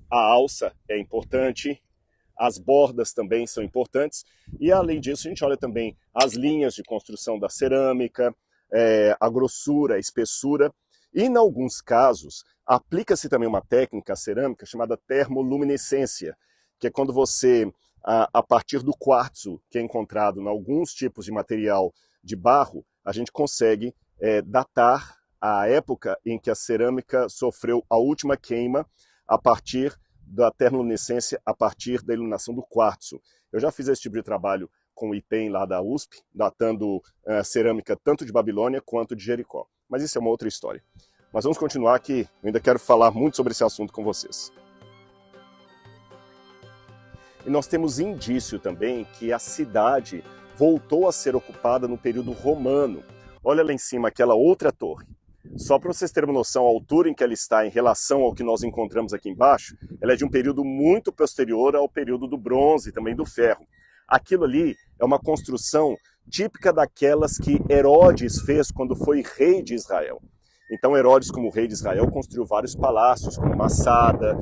a alça é importante, as bordas também são importantes, e além disso a gente olha também as linhas de construção da cerâmica, a grossura, a espessura, e em alguns casos aplica-se também uma técnica cerâmica chamada termoluminescência, que é quando você, a partir do quartzo que é encontrado em alguns tipos de material de barro, a gente consegue datar a época em que a cerâmica sofreu a última queima a partir da termoluminescência, a partir da iluminação do quartzo. Eu já fiz esse tipo de trabalho com o IPEM lá da USP, datando cerâmica tanto de Babilônia quanto de Jericó. Mas isso é uma outra história. Mas vamos continuar que eu ainda quero falar muito sobre esse assunto com vocês. E nós temos indício também que a cidade voltou a ser ocupada no período romano. Olha lá em cima aquela outra torre. Só para vocês terem uma noção, a altura em que ela está em relação ao que nós encontramos aqui embaixo, ela é de um período muito posterior ao período do bronze e também do ferro. Aquilo ali é uma construção típica daquelas que Herodes fez quando foi rei de Israel. Então Herodes, como rei de Israel, construiu vários palácios, como Massada,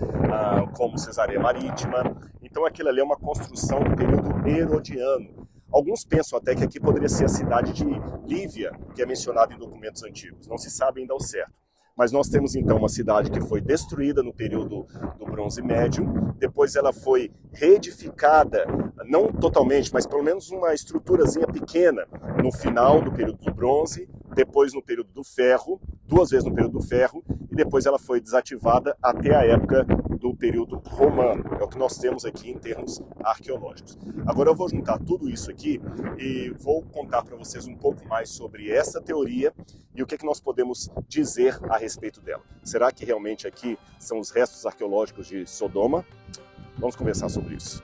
como Cesareia Marítima. Então aquilo ali é uma construção do período herodiano. Alguns pensam até que aqui poderia ser a cidade de Lívia, que é mencionada em documentos antigos. Não se sabe ainda ao certo. Mas nós temos então uma cidade que foi destruída no período do Bronze Médio, depois ela foi reedificada, não totalmente, mas pelo menos uma estruturazinha pequena no final do período do Bronze, depois no período do Ferro, 2 vezes no período do Ferro, e depois ela foi desativada até a época do período romano. É o que nós temos aqui em termos arqueológicos. Agora eu vou juntar tudo isso aqui e vou contar para vocês um pouco mais sobre essa teoria e o que é que nós podemos dizer a respeito dela. Será que realmente aqui são os restos arqueológicos de Sodoma? Vamos conversar sobre isso.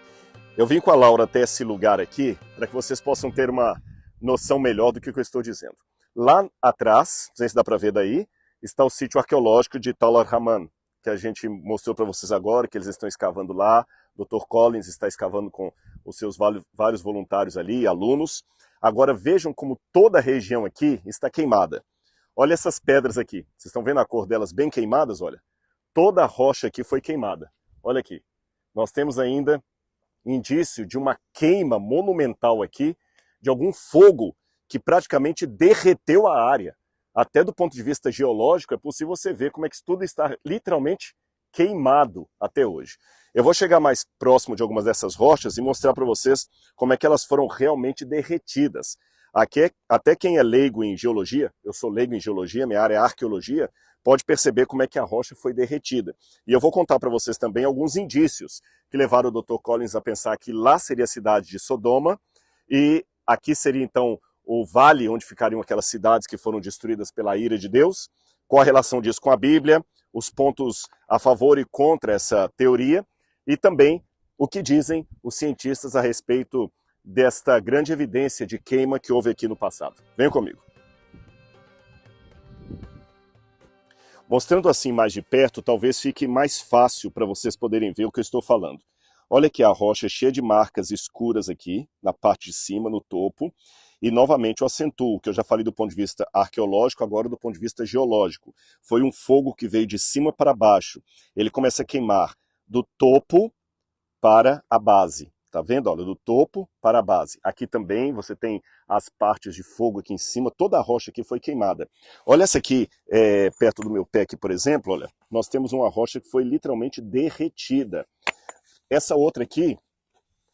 Eu vim com a Laura até esse lugar aqui para que vocês possam ter uma noção melhor do que eu estou dizendo. Lá atrás, não sei se dá para ver daí, está o sítio arqueológico de Tal al-Haman, que a gente mostrou para vocês agora, que eles estão escavando lá. O Dr. Collins está escavando com os seus vários voluntários ali, alunos. Agora vejam como toda a região aqui está queimada. Olha essas pedras aqui. Vocês estão vendo a cor delas bem queimadas? Olha. Toda a rocha aqui foi queimada. Olha aqui. Nós temos ainda indício de uma queima monumental aqui, de algum fogo que praticamente derreteu a área. Até do ponto de vista geológico, é possível você ver como é que isso tudo está literalmente queimado até hoje. Eu vou chegar mais próximo de algumas dessas rochas e mostrar para vocês como é que elas foram realmente derretidas. Aqui, até quem é leigo em geologia, eu sou leigo em geologia, minha área é arqueologia, pode perceber como é que a rocha foi derretida. E eu vou contar para vocês também alguns indícios que levaram o Dr. Collins a pensar que lá seria a cidade de Sodoma e aqui seria então o vale onde ficariam aquelas cidades que foram destruídas pela ira de Deus. Qual a relação disso com a Bíblia, os pontos a favor e contra essa teoria e também o que dizem os cientistas a respeito desta grande evidência de queima que houve aqui no passado. Venham comigo. Mostrando assim mais de perto, talvez fique mais fácil para vocês poderem ver o que eu estou falando. Olha aqui a rocha cheia de marcas escuras aqui, na parte de cima, no topo. E novamente eu acentuo, que eu já falei do ponto de vista arqueológico, agora do ponto de vista geológico. Foi um fogo que veio de cima para baixo. Ele começa a queimar do topo para a base. Tá vendo? Olha, do topo para a base. Aqui também você tem as partes de fogo aqui em cima, toda a rocha aqui foi queimada. Olha essa aqui, perto do meu pé aqui, por exemplo, olha, nós temos uma rocha que foi literalmente derretida. Essa outra aqui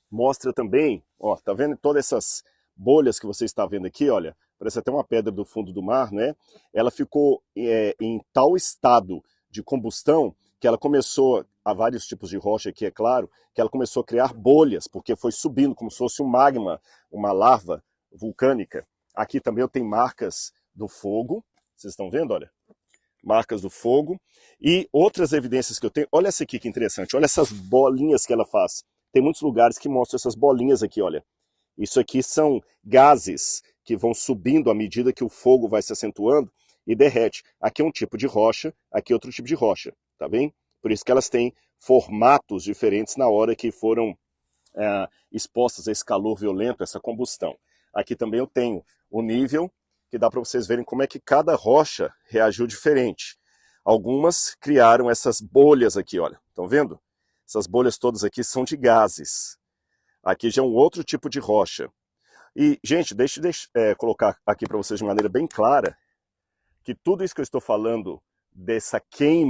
mostra também, ó, tá vendo todas essas bolhas que você está vendo aqui, olha, parece até uma pedra do fundo do mar, né? Ela ficou em tal estado de combustão que ela começou, há vários tipos de rocha aqui, é claro, que ela começou a criar bolhas, porque foi subindo como se fosse um magma, uma lava vulcânica. Aqui também eu tenho marcas do fogo, vocês estão vendo, olha? Marcas do fogo. E outras evidências que eu tenho, olha essa aqui que interessante, olha essas bolinhas que ela faz. Tem muitos lugares que mostram essas bolinhas aqui, olha. Isso aqui são gases que vão subindo à medida que o fogo vai se acentuando e derrete. Aqui é um tipo de rocha, aqui é outro tipo de rocha, tá bem? Por isso que elas têm formatos diferentes na hora que foram expostas a esse calor violento, essa combustão. Aqui também eu tenho o nível, que dá para vocês verem como é que cada rocha reagiu diferente. Algumas criaram essas bolhas aqui, olha, estão vendo? Essas bolhas todas aqui são de gases. Aqui já é um outro tipo de rocha. E, gente, deixa eu colocar aqui para vocês de maneira bem clara que tudo isso que eu estou falando dessa queima